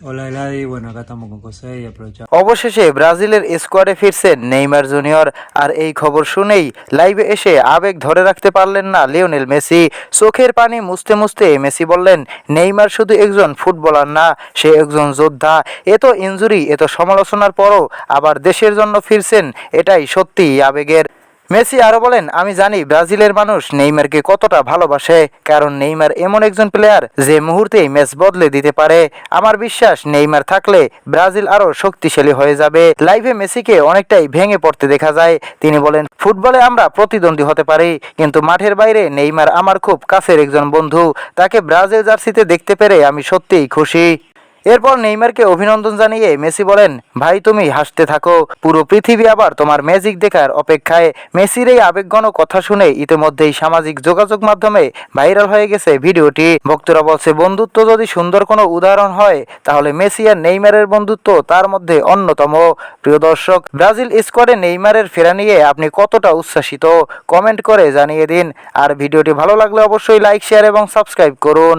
Hola Eladi, bueno acá estamos con José y aprovechamos. অবশেষে ব্রাজিলের স্কোয়াডে ফিরছেন নেইমার জুনিয়র। আর এই খবর শুনেই লাইভে এসে আবেগ ধরে রাখতে পারলেন না লিওনেল মেসি। চোখের পানি মুছতে মুছতে মেসি বললেন, নেইমার শুধু একজন ফুটবলার না, সে একজন যোদ্ধা। এত ইনজুরি, এত সমালোচনার পরও আবার দেশের জন্য ফিরছেন, এটাই সত্যিই আবেগের। মেসি আরও বলেন, আমি জানি ব্রাজিলের মানুষ নেইমারকে কতটা ভালোবাসে, কারণ নেইমার এমন একজন প্লেয়ার যে মুহূর্তেই ম্যাচ বদলে দিতে পারে। আমার বিশ্বাস নেইমার থাকলে ব্রাজিল আরও শক্তিশালী হয়ে যাবে। লাইভে মেসিকে অনেকটাই ভেঙে পড়তে দেখা যায়। তিনি বলেন, ফুটবলে আমরা প্রতিদ্বন্দ্বী হতে পারি, কিন্তু মাঠের বাইরে নেইমার আমার খুব কাছের একজন বন্ধু। তাকে ব্রাজিল জার্সিতে দেখতে পেরে আমি সত্যিই খুশি। এরপর নেইমারকে অভিনন্দন জানিয়ে মেসি বলেন, ভাই তুমি হাসতে থাকো, পুরো পৃথিবী আবার তোমার ম্যাজিক দেখার অপেক্ষায়। মেসির এই আবেগঘন কথা শুনে ইতিমধ্যেই সামাজিক যোগাযোগ মাধ্যমে ভাইরাল হয়ে গেছে ভিডিওটি। ভক্তরা বলছে, বন্ধুত্ব যদি সুন্দর কোনো উদাহরণ হয় তাহলে মেসি আর নেইমারের বন্ধুত্ব তার মধ্যে অন্যতম। প্রিয় দর্শক, ব্রাজিল স্কোয়াডে নেইমারের ফেরা নিয়ে আপনি কতটা উচ্ছ্বাসিত কমেন্ট করে জানিয়ে দিন। আর ভিডিওটি ভালো লাগলে অবশ্যই লাইক, শেয়ার এবং সাবস্ক্রাইব করুন।